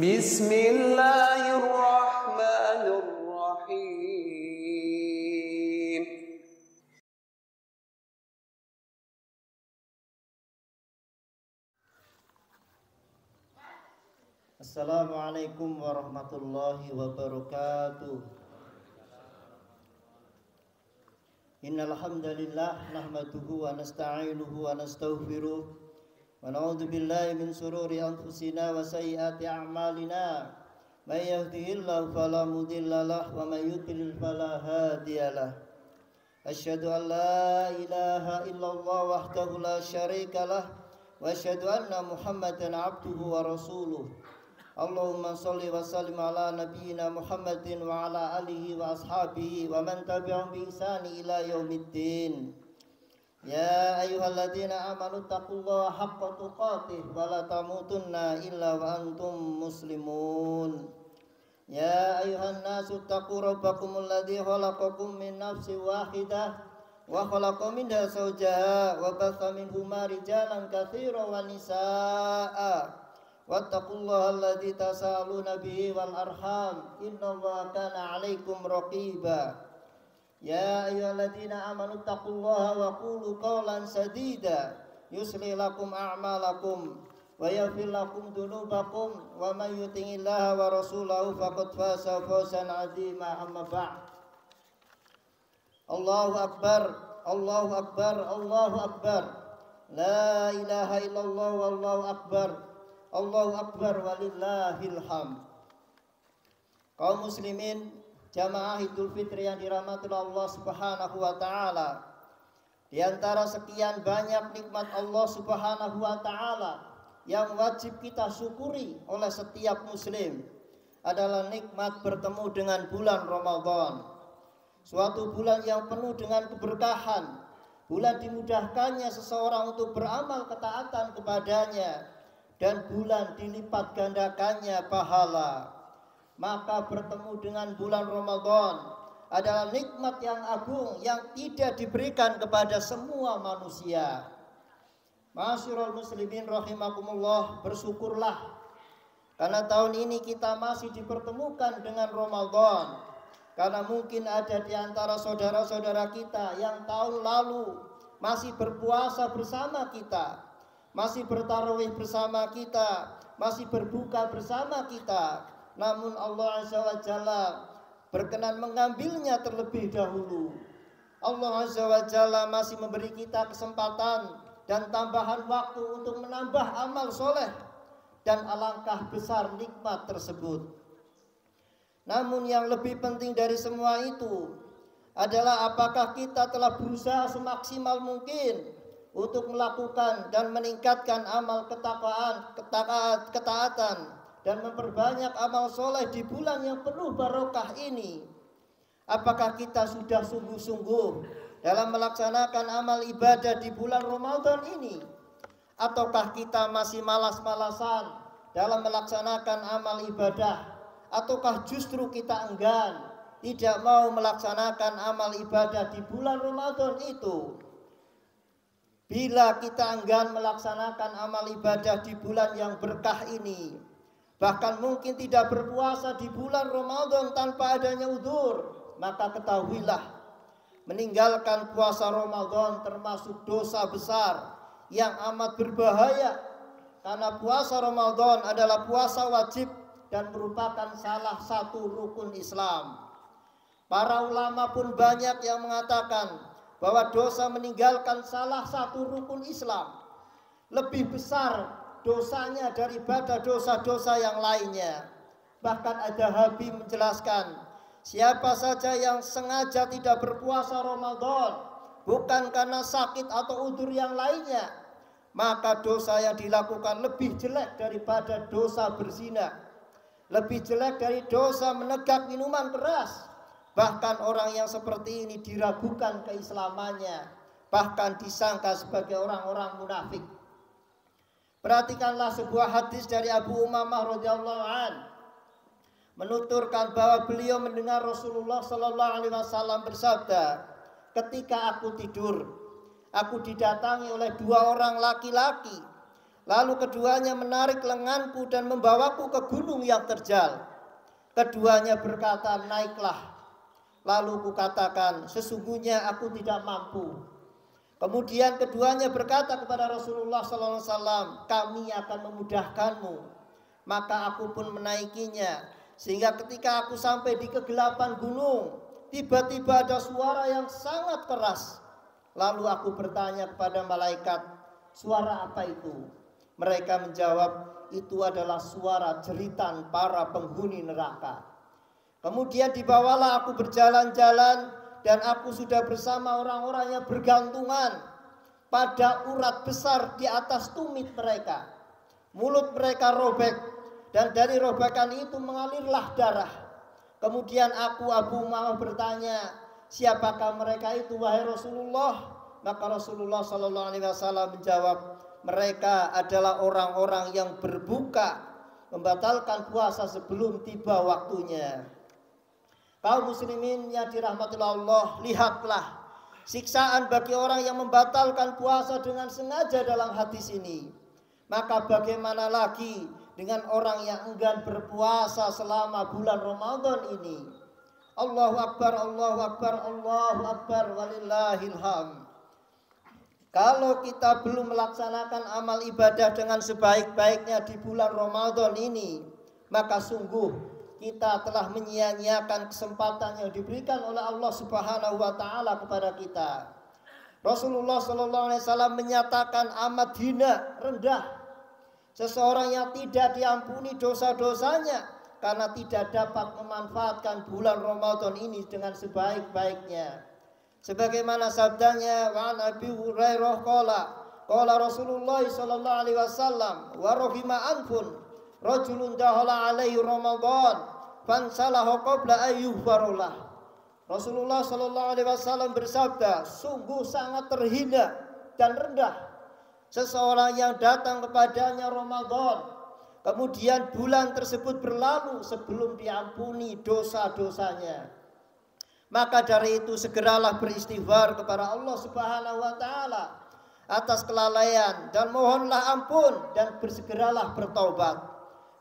Bismillahirrahmanirrahim. Assalamualaikum warahmatullahi wabarakatuh. Innal hamdalillah nahmaduhu wa nasta'inuhu wa nastaghfiruh wa na'udzu billahi min shururi anfusina wa sayyiati a'malina. May yahdihillahu fala mudilla lahu wa may yudlil fala hadiyalah. Asyhadu an la ilaha illallah wahdahu la syarikalah wa asyhadu anna Muhammadan abduhu wa rasuluh. Allahumma sholli wa sallim ala nabiyyina Muhammadin wa ala alihi wa ashabihi wa man tabi'ahum bi ihsani ila yaumiddin. Ya ayyuhalladzina amanu taqullaha haqqa tuqatih wa la tamutunna illa wa antum muslimun. Ya ayyuhan nasu taqu rabbakumul ladzi khalaqakum min nafsin wahidah wa khalaqa minha zawjaha wa batha minhuma rijalan katsiran wa nisaa'a. Wattaqullaha alladzi tasaaluna bihi wal arham innallaha kana 'alaikum raqiba. Ya ayyuhalladzina amanu taqullaha wa qulu qawlan sadida yuslih lakum a'malakum wa yaghfir lakum dhunubakum wa may yuti'illaha wa rasulahu faqad faza fawzan 'azima. Amma ba'd. Allahu akbar, Allahu akbar, Allahu akbar. La ilaha illallah wallahu akbar. Allahu akbar walillahil hamd. Kaum muslimin jamaah Idul Fitri yang dirahmati Allah Subhanahu wa taala. Di antara sekian banyak nikmat Allah Subhanahu wa taala yang wajib kita syukuri oleh setiap muslim adalah nikmat bertemu dengan bulan Ramadan. Suatu bulan yang penuh dengan keberkahan, bulan dimudahkannya seseorang untuk beramal ketaatan kepadanya, dan bulan dilipat gandakannya pahala. Maka bertemu dengan bulan Ramadan adalah nikmat yang agung yang tidak diberikan kepada semua manusia. Ma'asyiral muslimin rahimakumullah, bersyukurlah karena tahun ini kita masih dipertemukan dengan Ramadan. Karena mungkin ada di antara saudara-saudara kita yang tahun lalu masih berpuasa bersama kita, masih bertarawih bersama kita, masih berbuka bersama kita, namun Allah Azza wa Jalla berkenan mengambilnya terlebih dahulu. Allah Azza wa Jalla masih memberi kita kesempatan dan tambahan waktu untuk menambah amal soleh, dan alangkah besar nikmat tersebut. Namun yang lebih penting dari semua itu adalah apakah kita telah berusaha semaksimal mungkin untuk melakukan dan meningkatkan amal ketaatan dan memperbanyak amal soleh di bulan yang penuh barokah ini. Apakah kita sudah sungguh-sungguh dalam melaksanakan amal ibadah di bulan Ramadan ini? Ataukah kita masih malas-malasan dalam melaksanakan amal ibadah? Ataukah justru kita enggan, tidak mau melaksanakan amal ibadah di bulan Ramadan itu? Bila kita enggan melaksanakan amal ibadah di bulan yang berkah ini, bahkan mungkin tidak berpuasa di bulan Ramadan tanpa adanya udzur, maka ketahuilah, meninggalkan puasa Ramadan termasuk dosa besar yang amat berbahaya. Karena puasa Ramadan adalah puasa wajib dan merupakan salah satu rukun Islam. Para ulama pun banyak yang mengatakan bahwa dosa meninggalkan salah satu rukun Islam lebih besar dosanya daripada dosa-dosa yang lainnya. Bahkan ada Habib menjelaskan, siapa saja yang sengaja tidak berpuasa Ramadan bukan karena sakit atau udzur yang lainnya, maka dosa yang dilakukan lebih jelek daripada dosa berzina, lebih jelek dari dosa menegak minuman keras. Bahkan orang yang seperti ini diragukan keislamannya, bahkan disangka sebagai orang-orang munafik. Perhatikanlah sebuah hadis dari Abu Umamah radhiyallahu an, menuturkan bahwa beliau mendengar Rasulullah sallallahu alaihi wasallam bersabda, ketika aku tidur, aku didatangi oleh dua orang laki-laki. Lalu keduanya menarik lenganku dan membawaku ke gunung yang terjal. Keduanya berkata, naiklah. Lalu kukatakan, sesungguhnya aku tidak mampu. Kemudian keduanya berkata kepada Rasulullah SAW, kami akan memudahkanmu. Maka aku pun menaikinya. Sehingga ketika aku sampai di kegelapan gunung, tiba-tiba ada suara yang sangat keras. Lalu aku bertanya kepada malaikat, suara apa itu? Mereka menjawab, itu adalah suara jeritan para penghuni neraka. Kemudian dibawalah aku berjalan-jalan dan aku sudah bersama orang-orang yang bergantungan pada urat besar di atas tumit mereka. Mulut mereka robek dan dari robekan itu mengalirlah darah. Kemudian aku Abu Umamah bertanya, siapakah mereka itu wahai Rasulullah? Maka Rasulullah SAW menjawab, mereka adalah orang-orang yang berbuka, membatalkan puasa sebelum tiba waktunya. Kaum muslimin yang dirahmati Allah, lihatlah siksaan bagi orang yang membatalkan puasa dengan sengaja dalam hadis ini. Maka bagaimana lagi dengan orang yang enggan berpuasa selama bulan Ramadan ini? Allahu Akbar, Allahu Akbar, Allahu Akbar, walillahil hamd. Kalau kita belum melaksanakan amal ibadah dengan sebaik-baiknya di bulan Ramadan ini, maka sungguh kita telah menyia-nyiakan kesempatan yang diberikan oleh Allah Subhanahu wa taala kepada kita. Rasulullah SAW menyatakan amat hina, rendah seseorang yang tidak diampuni dosa-dosanya karena tidak dapat memanfaatkan bulan Ramadan ini dengan sebaik-baiknya. Sebagaimana sabdanya, wa an Abi Hurairah qala Rasulullah sallallahu alaihi wasallam, wa rahima anfun rajulun dahala alaihi Ramadan fansalahu qabla ayyuhfarulah. Rasulullah sallallahu alaihi wasallam bersabda, sungguh sangat terhina dan rendah seseorang yang datang kepadanya Ramadan, kemudian bulan tersebut berlalu sebelum diampuni dosa-dosanya. Maka dari itu segeralah beristighfar kepada Allah Subhanahu wa taala atas kelalaian dan mohonlah ampun dan bersegeralah bertaubat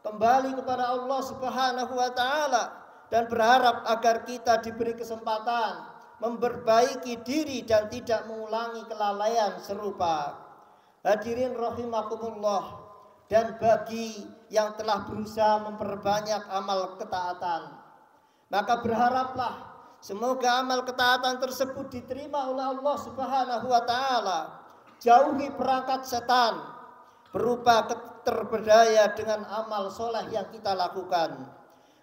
kembali kepada Allah Subhanahu wa taala dan berharap agar kita diberi kesempatan memperbaiki diri dan tidak mengulangi kelalaian serupa. Hadirin rahimakumullah, dan bagi yang telah berusaha memperbanyak amal ketaatan, maka berharaplah semoga amal ketaatan tersebut diterima oleh Allah Subhanahu wa taala. Jauhi perangkat setan berupa terberdaya dengan amal soleh yang kita lakukan.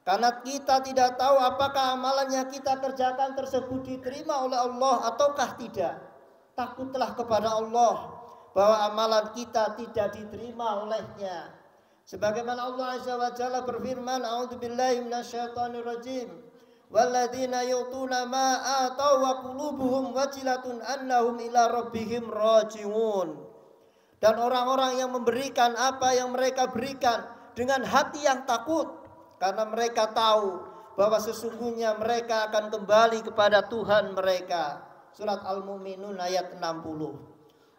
Karena kita tidak tahu apakah amalan yang kita kerjakan tersebut diterima oleh Allah ataukah tidak. Takutlah kepada Allah bahwa amalan kita tidak diterima olehnya. Sebagaimana Allah Azza wa Jalla berfirman, a'udzubillahi minasyaitonirrajim. Walladzina yu'tuna ma ataw wa qulubuhum wajilatun annahum ila rabbihim raji'un. Dan orang-orang yang memberikan apa yang mereka berikan dengan hati yang takut karena mereka tahu bahwa sesungguhnya mereka akan kembali kepada Tuhan mereka. Surat Al-Mu'minun ayat 60.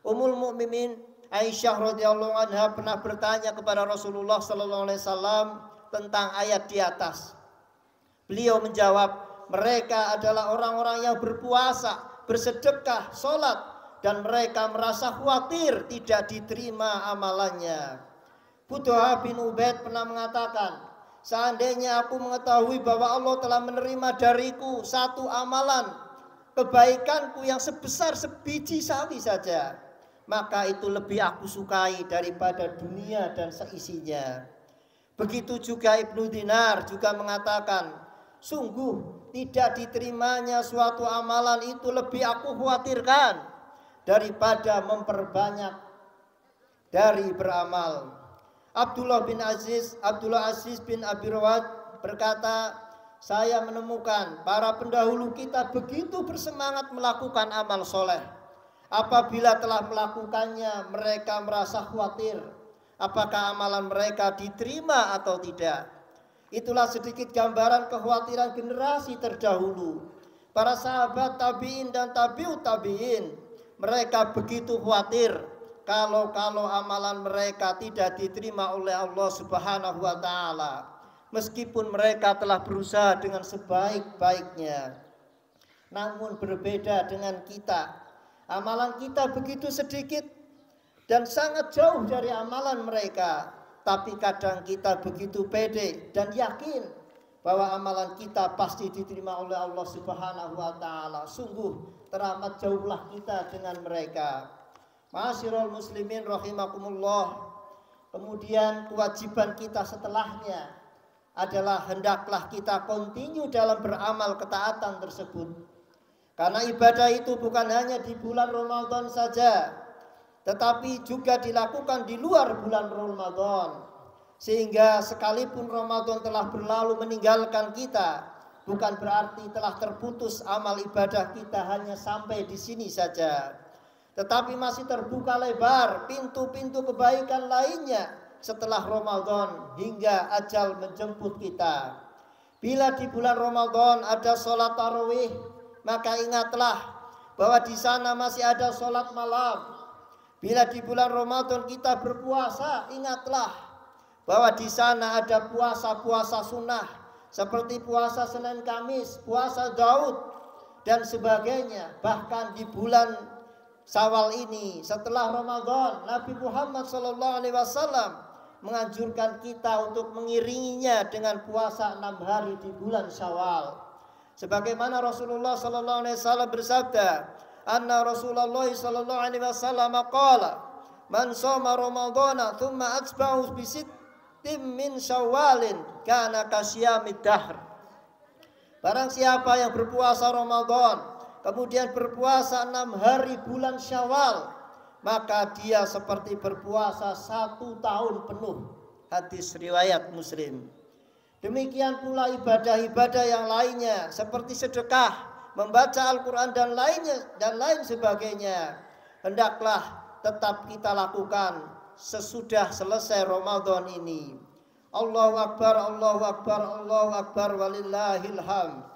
Ummul Mukminin Aisyah radhiyallahu anha pernah bertanya kepada Rasulullah sallallahu alaihi wasallam tentang ayat di atas. Beliau menjawab, mereka adalah orang-orang yang berpuasa, bersedekah, sholat, dan mereka merasa khawatir tidak diterima amalannya. Fudaha bin Ubaid pernah mengatakan, seandainya aku mengetahui bahwa Allah telah menerima dariku satu amalan kebaikanku yang sebesar sebiji sawi saja, maka itu lebih aku sukai daripada dunia dan seisinya. Begitu juga Ibnu Dinar juga mengatakan, sungguh tidak diterimanya suatu amalan itu lebih aku khawatirkan daripada memperbanyak dari beramal. Abdullah Aziz bin Abi Rawat berkata, saya menemukan para pendahulu kita begitu bersemangat melakukan amal soleh. Apabila telah melakukannya, mereka merasa khawatir apakah amalan mereka diterima atau tidak. Itulah sedikit gambaran kekhawatiran generasi terdahulu. Para sahabat tabi'in dan tabi'ut tabi'in, mereka begitu khawatir kalau amalan mereka tidak diterima oleh Allah Subhanahu wa taala, meskipun mereka telah berusaha dengan sebaik-baiknya. Namun berbeda dengan kita, amalan kita begitu sedikit dan sangat jauh dari amalan mereka, tapi kadang kita begitu pede dan yakin bahwa amalan kita pasti diterima oleh Allah Subhanahu wa taala. Sungguh teramat jauhlah kita dengan mereka. Ma'asyiral muslimin rahimakumullah. Kemudian kewajiban kita setelahnya adalah hendaklah kita continue dalam beramal ketaatan tersebut. Karena ibadah itu bukan hanya di bulan Ramadan saja, tetapi juga dilakukan di luar bulan Ramadan. Sehingga sekalipun Ramadan telah berlalu meninggalkan kita, bukan berarti telah terputus amal ibadah kita hanya sampai di sini saja. Tetapi masih terbuka lebar pintu-pintu kebaikan lainnya setelah Ramadan hingga ajal menjemput kita. Bila di bulan Ramadan ada sholat tarawih, maka ingatlah bahwa di sana masih ada sholat malam. Bila di bulan Ramadan kita berpuasa, ingatlah bahwa di sana ada puasa-puasa sunnah seperti puasa Senin Kamis, puasa Daud dan sebagainya. Bahkan di bulan Syawal ini setelah Ramadan, Nabi Muhammad SAW menganjurkan kita untuk mengiringinya dengan puasa 6 hari di bulan Syawal. Sebagaimana Rasulullah SAW bersabda, anna Rasulullah SAW qala, man shoma Ramadana thumma atba'ahu bi sittin min Syawalin kana kasyamid dahr. Barang siapa yang berpuasa Ramadan kemudian berpuasa 6 hari bulan Syawal, maka dia seperti berpuasa 1 tahun penuh. Hadis riwayat Muslim. Demikian pula ibadah-ibadah yang lainnya seperti sedekah, membaca Al-Quran dan lain sebagainya, hendaklah tetap kita lakukan sesudah selesai Ramadan ini. Allahu Akbar, Allahu Akbar, Allahu Akbar, walillahil hamd.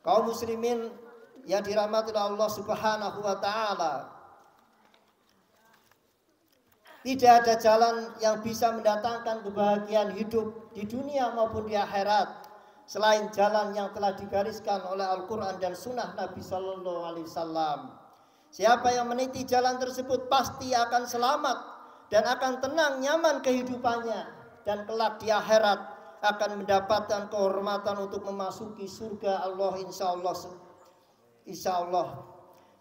Kaum muslimin yang dirahmati Allah Subhanahu wa taala, tidak ada jalan yang bisa mendatangkan kebahagiaan hidup di dunia maupun di akhirat selain jalan yang telah digariskan oleh Al-Quran dan Sunnah Nabi Sallallahu Alaihi Wasallam. Siapa yang meniti jalan tersebut pasti akan selamat dan akan tenang nyaman kehidupannya, dan kelak di akhirat akan mendapatkan kehormatan untuk memasuki surga Allah insya Allah.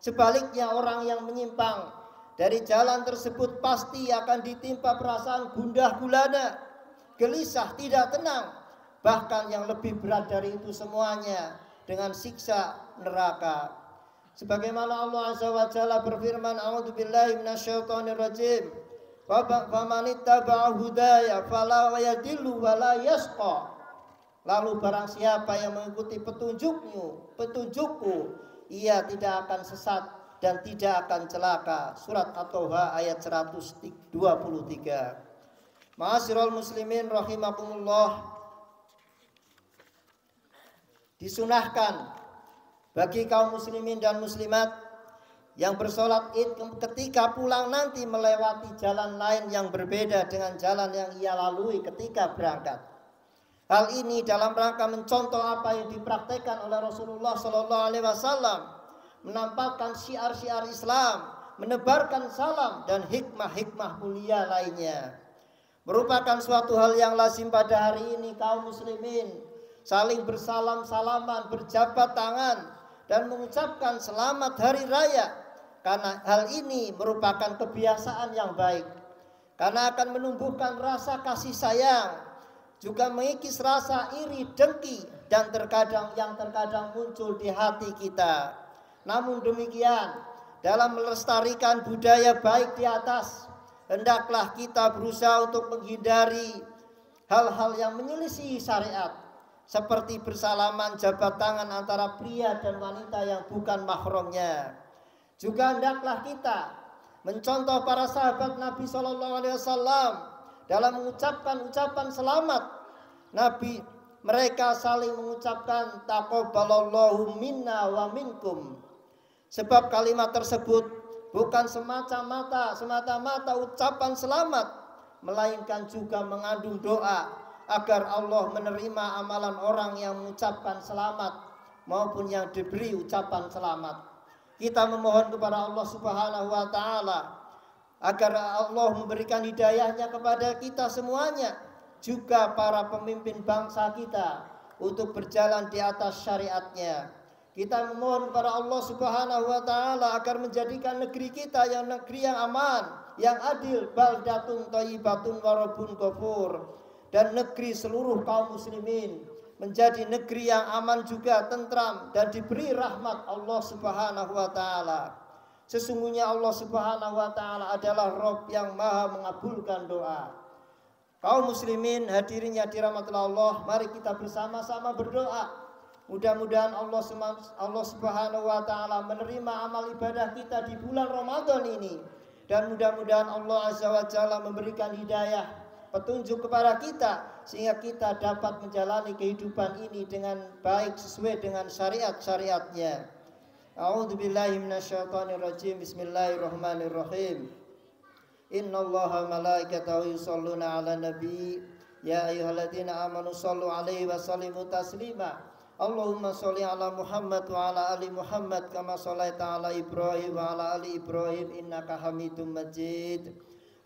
Sebaliknya orang yang menyimpang dari jalan tersebut pasti akan ditimpa perasaan gundah gulana, gelisah, tidak tenang, bahkan yang lebih berat dari itu semuanya dengan siksa neraka. Sebagaimana Allah Azza wa Jalla berfirman, a'udzubillahi minasyaitonirrajim, faman ittaba'a hudaya fala yadillu wa la yashqa. Lalu barang siapa yang mengikuti petunjukku, ia tidak akan sesat dan tidak akan celaka. Surat At-Taha ayat 123. Ma'asyiral muslimin rahimakumullah. Disunahkan bagi kaum muslimin dan muslimat yang bersolat id ketika pulang nanti melewati jalan lain yang berbeda dengan jalan yang ia lalui ketika berangkat. Hal ini dalam rangka mencontoh apa yang dipraktekkan oleh Rasulullah SAW, menampakkan syiar-syiar Islam, menebarkan salam dan hikmah-hikmah mulia lainnya. Merupakan suatu hal yang lazim pada hari ini kaum muslimin saling bersalam-salaman, berjabat tangan dan mengucapkan selamat hari raya, karena hal ini merupakan kebiasaan yang baik, karena akan menumbuhkan rasa kasih sayang, juga mengikis rasa iri, dengki, dan terkadang muncul di hati kita. Namun demikian, dalam melestarikan budaya baik di atas, hendaklah kita berusaha untuk menghindari hal-hal yang menyelisihi syariat, seperti bersalaman jabat tangan antara pria dan wanita yang bukan mahramnya. Juga hendaklah kita mencontoh para sahabat Nabi SAW dalam mengucapkan ucapan selamat. Nabi mereka saling mengucapkan taqabbalallahu minna wa minkum. Sebab kalimat tersebut bukan semata-mata ucapan selamat, melainkan juga mengandung doa agar Allah menerima amalan orang yang mengucapkan selamat maupun yang diberi ucapan selamat. Kita memohon kepada Allah Subhanahu wa taala agar Allah memberikan hidayahnya kepada kita semuanya, juga para pemimpin bangsa kita, untuk berjalan di atas syariatnya. Kita memohon kepada Allah Subhanahu wa taala agar menjadikan negeri kita yang negeri yang aman, yang adil, baldatun thayyibatun wa rabbun ghafur, dan negeri seluruh kaum muslimin menjadi negeri yang aman juga, tentram, dan diberi rahmat Allah Subhanahu wa taala. Sesungguhnya Allah Subhanahu wa taala adalah Rabb yang Maha mengabulkan doa. Kaum muslimin hadirin yang dirahmati Allah, mari kita bersama-sama berdoa. Mudah-mudahan Allah Subhanahu wa taala menerima amal ibadah kita di bulan Ramadan ini, dan mudah-mudahan Allah Azza wa Jalla memberikan hidayah, petunjuk kepada kita sehingga kita dapat menjalani kehidupan ini dengan baik sesuai dengan syariat-syariatnya. A'udzubillahi minasyaitonirrajim. Bismillahirrahmanirrahim. Innallaha malaikatahu yusholluna 'alan nabi ya ayyuhalladzina amanu shollu 'alaihi wa sallimu taslima. Allahumma sholli ala Muhammad wa ala ali Muhammad kama shallaita ala Ibrahim wa ala ali Ibrahim innaka Hamidum Majid.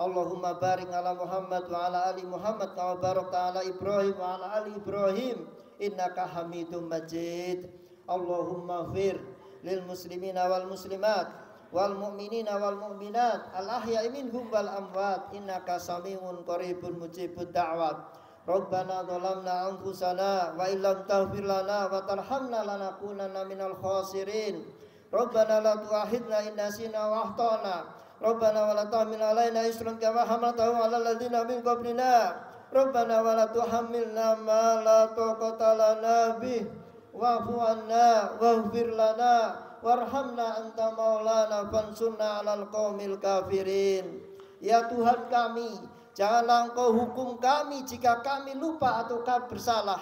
Allahumma barik ala Muhammad wa ala ali Muhammad kama barakta ala Ibrahim wa ala ali Ibrahim innaka Hamidum Majid. Allahumma fir lil muslimina wal muslimat wal mu'minina wal mu'minat al ahya'i minhum wal amwat innaka samiun qaribun mujibud da'wat. Rabbana zalamna anfusana wa illam taghfir lana wa tarhamna lanakunanna minal khasirin. Rabbana la tu'akhidna in nasina wa akhtana. Rabbana wa la tahmil alaina isran kama hamaltahu 'alal ladzina min qablina. Rabbana wa la tuhammilna ma la taqata lana bih wa'fu 'anna waghfir lana warhamna anta maulana fansurna 'alal qaumil kafirin. Ya Tuhan kami, janganlah Engkau hukum kami jika kami lupa atau kami bersalah.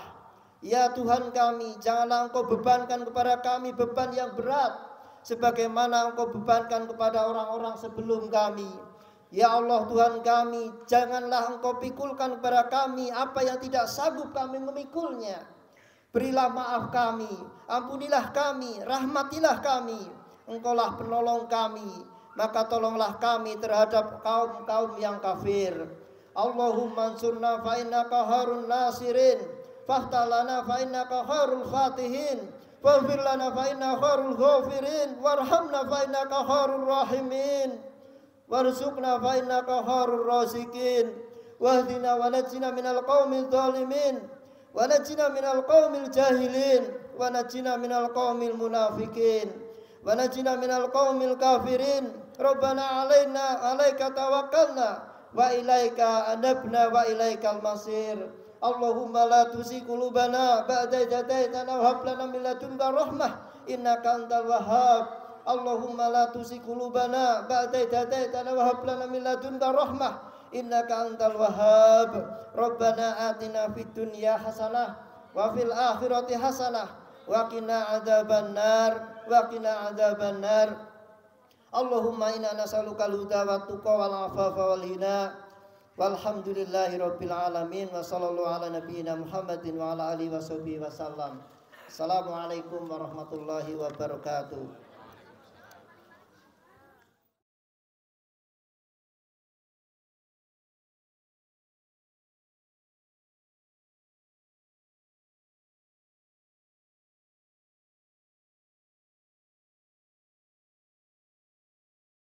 Ya Tuhan kami, janganlah Engkau bebankan kepada kami beban yang berat sebagaimana Engkau bebankan kepada orang-orang sebelum kami. Ya Allah Tuhan kami, janganlah Engkau pikulkan kepada kami apa yang tidak sanggup kami memikulnya. Berilah maaf kami, ampunilah kami, rahmatilah kami. Engkaulah penolong kami, maka tolonglah kami terhadap kaum-kaum yang kafir. Allahumma ansurna fa innaka khairun nasirin, fahtalana fa innaka khairul fatihin, waghfir lana fa innaka khairul ghafirin, warhamna fa innaka khairur rahimin, warzuqna fa innaka khairur raziqin, wahdina wa najjina minal qaumil zalimin, wa najjina minal qaumil jahilin, wa najjina minal qaumil munafiqin, wa najjina minal qaumil kafirin. Rabbana alaika tawakkalna wa ilaika anabna wa ilaikal masir. Allahumma la tuzigh qulubana ba'da idh hadaitana wa hab lana min ladunka rahmah innaka antal wahhab. Allahumma la tuzigh qulubana ba'da idh hadaitana wa hab lana min ladunka rahmah innaka antal wahhab. Rabbana atina fid dunya hasanah wa fil akhirati hasanah wa qina adzabannar wa qina adzabannar. Allahumma inna nas'alukal huda wat tuqa wal afafa wal hina. Walhamdulillahi rabbil alamin wa sallallahu ala nabiyyina Muhammadin wa ala alihi wa sahbihi wasallam. Assalamualaikum warahmatullahi wabarakatuh.